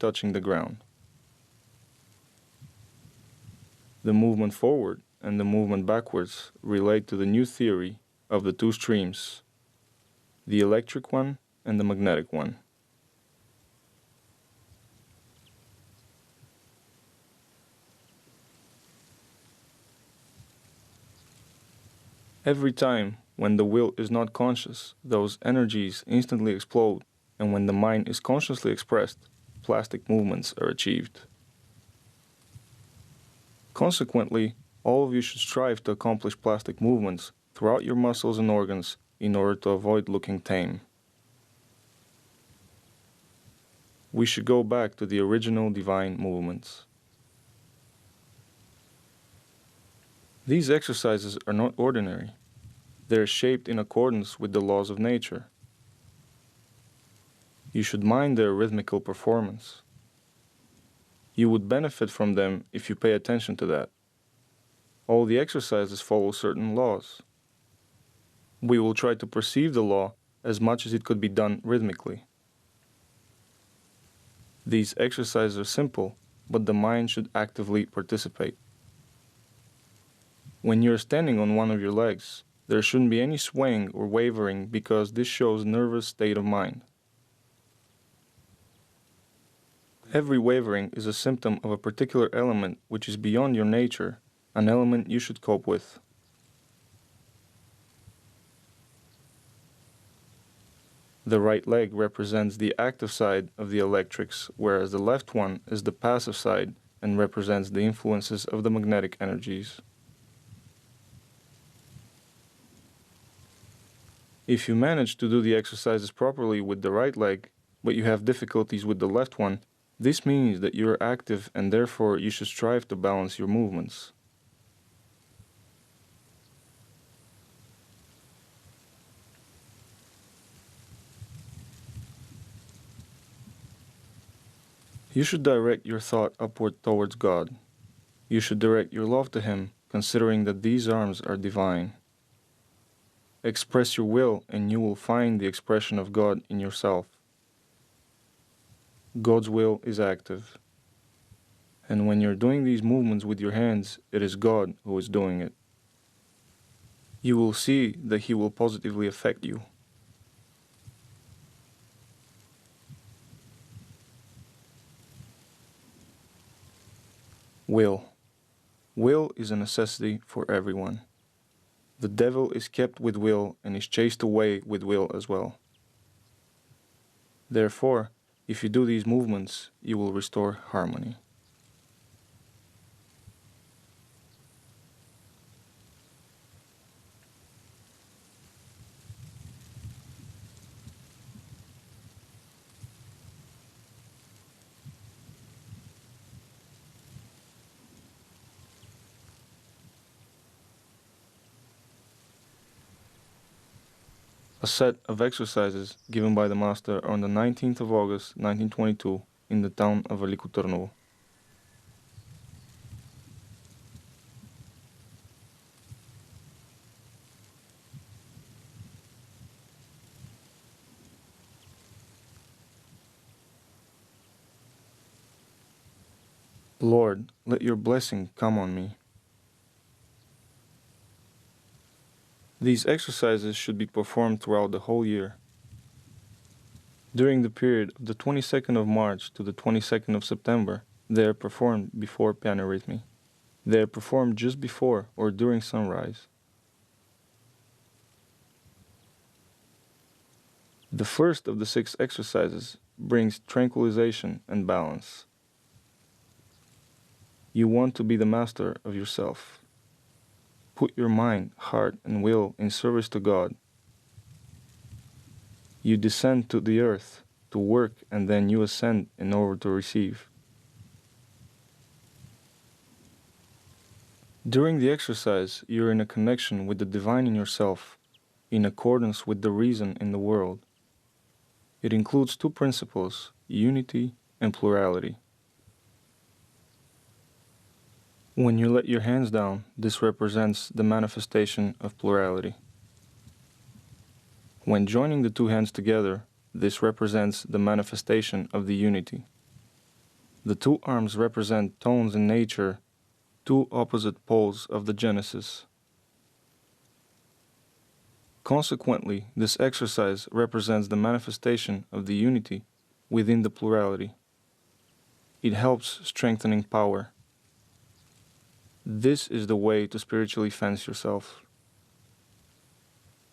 touching the ground. The movement forward and the movement backwards relate to the new theory of the two streams, the electric one and the magnetic one. Every time when the will is not conscious, those energies instantly explode, and when the mind is consciously expressed, plastic movements are achieved. Consequently, all of you should strive to accomplish plastic movements throughout your muscles and organs in order to avoid looking tame. We should go back to the original divine movements. These exercises are not ordinary. They are shaped in accordance with the laws of nature. You should mind their rhythmical performance. You would benefit from them if you pay attention to that. All the exercises follow certain laws. We will try to perceive the law as much as it could be done rhythmically. These exercises are simple, but the mind should actively participate. When you're standing on one of your legs, there shouldn't be any swaying or wavering because this shows nervous state of mind. Every wavering is a symptom of a particular element which is beyond your nature, an element you should cope with. The right leg represents the active side of the electrics, whereas the left one is the passive side and represents the influences of the magnetic energies. If you manage to do the exercises properly with the right leg, but you have difficulties with the left one, this means that you are active and therefore you should strive to balance your movements. You should direct your thought upward towards God. You should direct your love to Him, considering that these arms are divine. Express your will and you will find the expression of God in yourself. God's will is active. And when you're doing these movements with your hands, it is God who is doing it. You will see that He will positively affect you. Will. Will is a necessity for everyone. The devil is kept with will and is chased away with will as well. Therefore, if you do these movements, you will restore harmony. A set of exercises given by the Master on the 19th of August 1922 in the town of Veliko Trnovo. Lord, let your blessing come on me. These exercises should be performed throughout the whole year. During the period of the 22nd of March to the 22nd of September, they are performed before panarrhythmy. They are performed just before or during sunrise. The first of the 6 exercises brings tranquilization and balance. You want to be the master of yourself. Put your mind, heart, and will in service to God. You descend to the earth to work and then you ascend in order to receive. During the exercise, you are in a connection with the divine in yourself, in accordance with the reason in the world. It includes 2 principles, unity and plurality. When you let your hands down, this represents the manifestation of plurality. When joining the 2 hands together, this represents the manifestation of the unity. The two arms represent tones in nature, two opposite poles of the Genesis. Consequently, this exercise represents the manifestation of the unity within the plurality. It helps strengthening power. This is the way to spiritually fence yourself.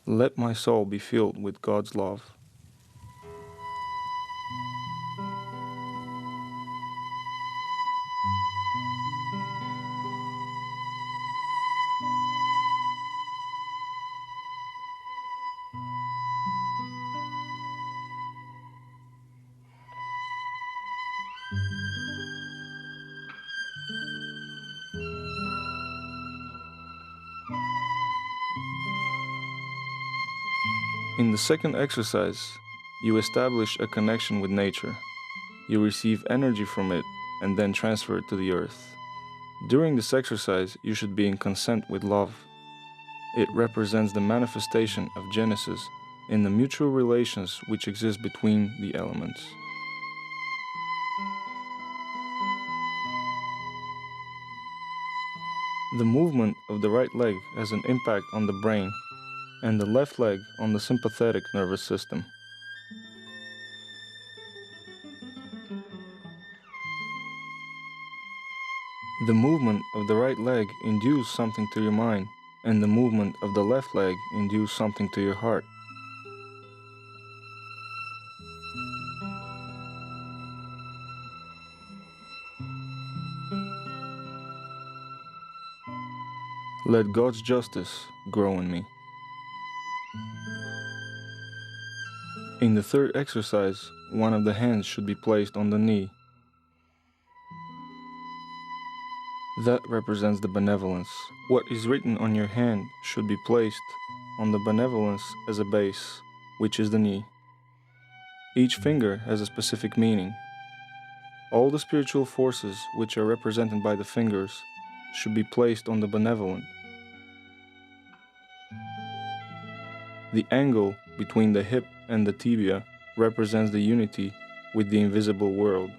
Let my soul be filled with God's love. In the second exercise, you establish a connection with nature. You receive energy from it and then transfer it to the earth. During this exercise, you should be in consent with love. It represents the manifestation of Genesis in the mutual relations which exist between the elements. The movement of the right leg has an impact on the brain and the left leg on the sympathetic nervous system. The movement of the right leg induces something to your mind, and the movement of the left leg induces something to your heart. Let God's justice grow in me. In the third exercise, one of the hands should be placed on the knee. That represents the benevolence. What is written on your hand should be placed on the benevolence as a base, which is the knee. Each finger has a specific meaning. All the spiritual forces which are represented by the fingers should be placed on the benevolent. The angle between the hip and the tibia represents the unity with the invisible world.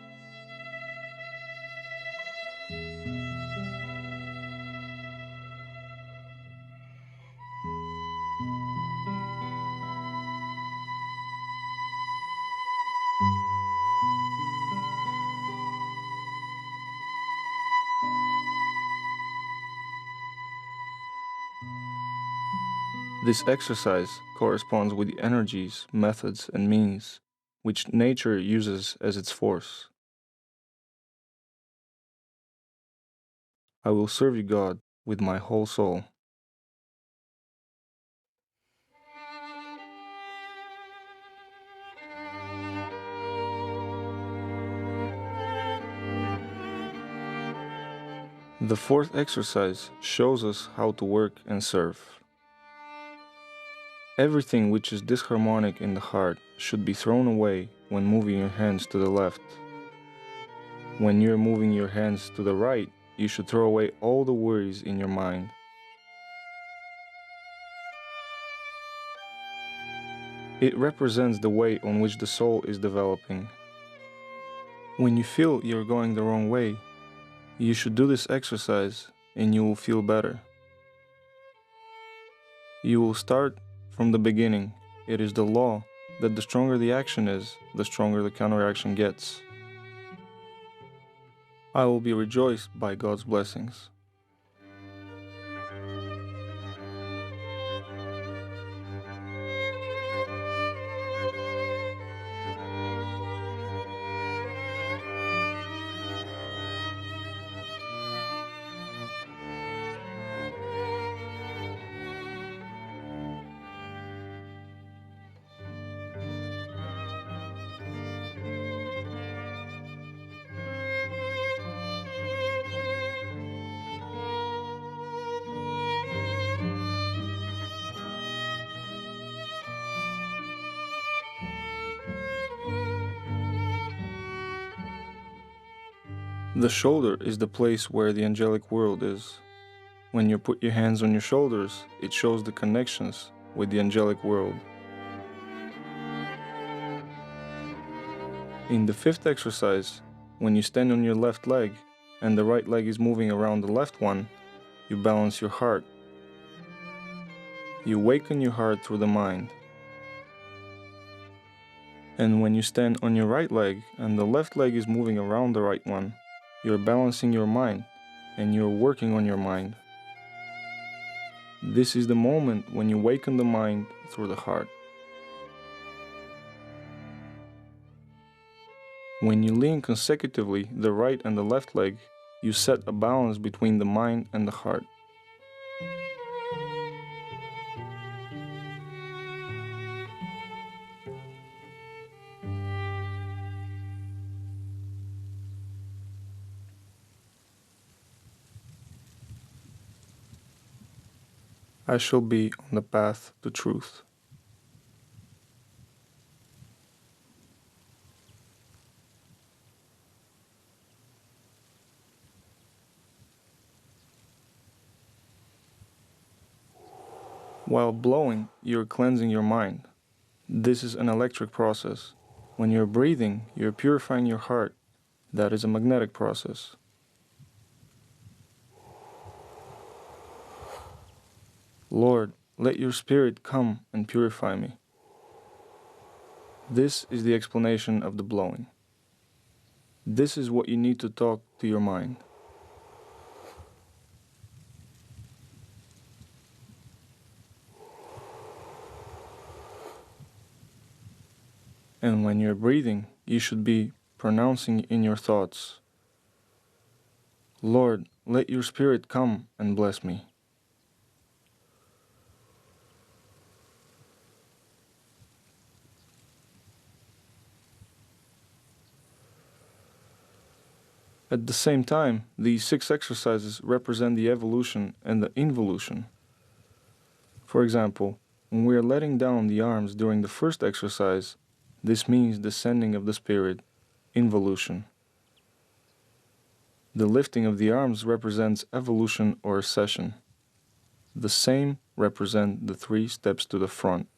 This exercise corresponds with the energies, methods, and means which nature uses as its force. I will serve you, God, with my whole soul. The fourth exercise shows us how to work and serve. Everything which is disharmonic in the heart should be thrown away when moving your hands to the left. When you're moving your hands to the right, you should throw away all the worries in your mind. It represents the way on which the soul is developing. When you feel you're going the wrong way, you should do this exercise and you will feel better. You will start from the beginning. It is the law that the stronger the action is, the stronger the counteraction gets. I will be rejoiced by God's blessings. The shoulder is the place where the angelic world is. When you put your hands on your shoulders, it shows the connections with the angelic world. In the fifth exercise, when you stand on your left leg and the right leg is moving around the left one, you balance your heart. You awaken your heart through the mind. And when you stand on your right leg and the left leg is moving around the right one, you're balancing your mind and you're working on your mind. This is the moment when you awaken the mind through the heart. When you lean consecutively the right and the left leg, you set a balance between the mind and the heart. I shall be on the path to truth. While blowing, you're cleansing your mind. This is an electric process. When you're breathing, you're purifying your heart. That is a magnetic process. Lord, let your Spirit come and purify me. This is the explanation of the blowing. This is what you need to talk to your mind. And when you're breathing, you should be pronouncing in your thoughts, Lord, let your Spirit come and bless me. At the same time, these 6 exercises represent the evolution and the involution. For example, when we are letting down the arms during the first exercise, this means descending of the spirit, involution. The lifting of the arms represents evolution or accession. The same represent the 3 steps to the front.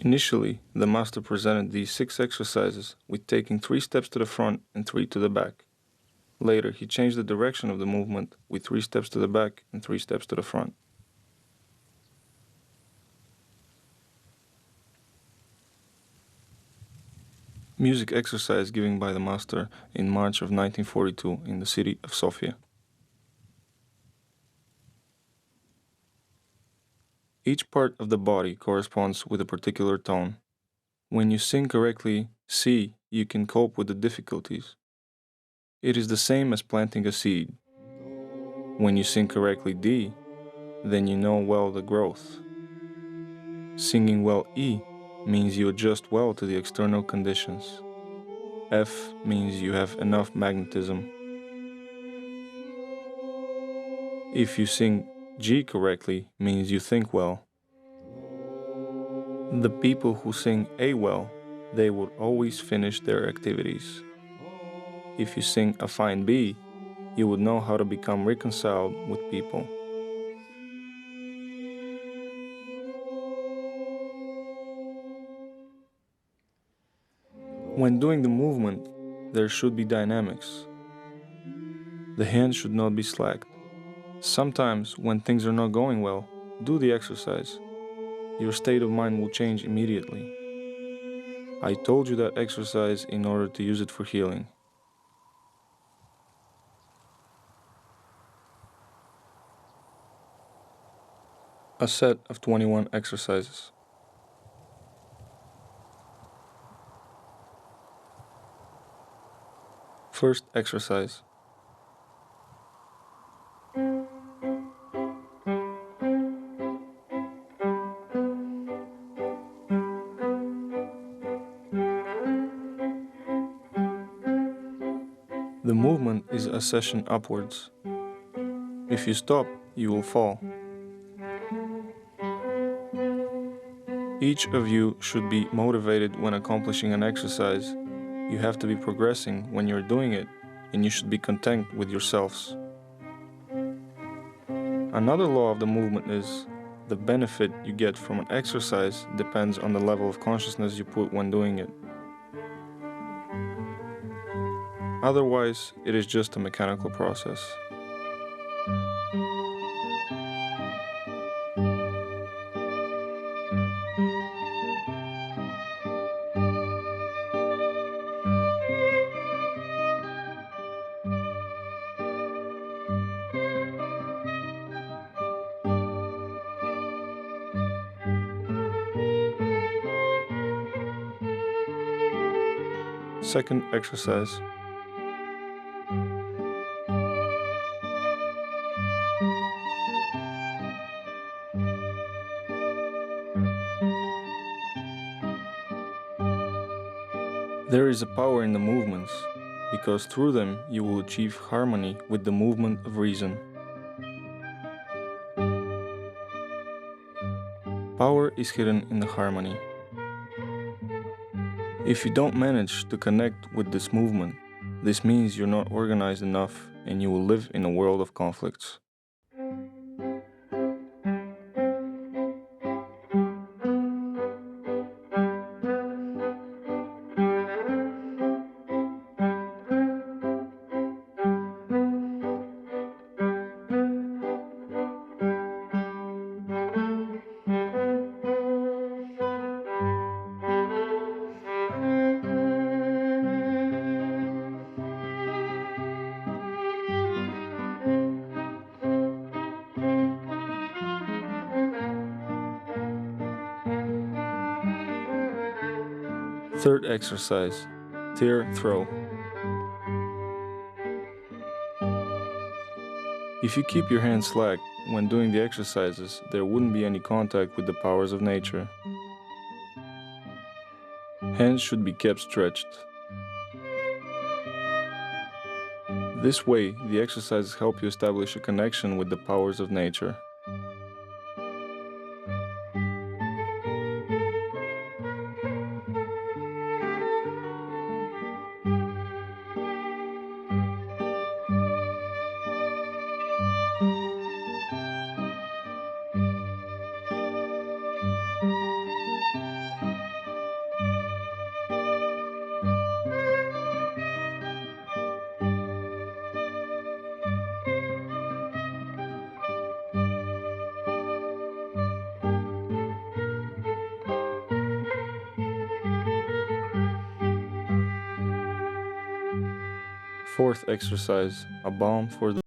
Initially, the master presented these 6 exercises with taking 3 steps to the front and 3 to the back. Later, he changed the direction of the movement with 3 steps to the back and 3 steps to the front. Music exercise given by the master in March of 1942 in the city of Sofia. Each part of the body corresponds with a particular tone. When you sing correctly C, you can cope with the difficulties. It is the same as planting a seed. When you sing correctly D, then you know well the growth. Singing well E means you adjust well to the external conditions. F means you have enough magnetism. If you sing G correctly, means you think well. The people who sing A well, they would always finish their activities. If you sing a fine B, you would know how to become reconciled with people. When doing the movement, there should be dynamics. The hand should not be slacked. Sometimes, when things are not going well, do the exercise. Your state of mind will change immediately. I told you that exercise in order to use it for healing. A set of 21 exercises. First exercise. The movement is a accession upwards. If you stop, you will fall. Each of you should be motivated when accomplishing an exercise. You have to be progressing when you're doing it, and you should be content with yourselves. Another law of the movement is the benefit you get from an exercise depends on the level of consciousness you put when doing it. Otherwise, it is just a mechanical process. Second exercise. There is a power in the movements, because through them you will achieve harmony with the movement of reason. Power is hidden in the harmony. If you don't manage to connect with this movement, this means you're not organized enough and you will live in a world of conflicts. Third exercise, tear throw. If you keep your hands slack when doing the exercises, there wouldn't be any contact with the powers of nature. Hands should be kept stretched. This way, the exercises help you establish a connection with the powers of nature. Fourth exercise, a balm for the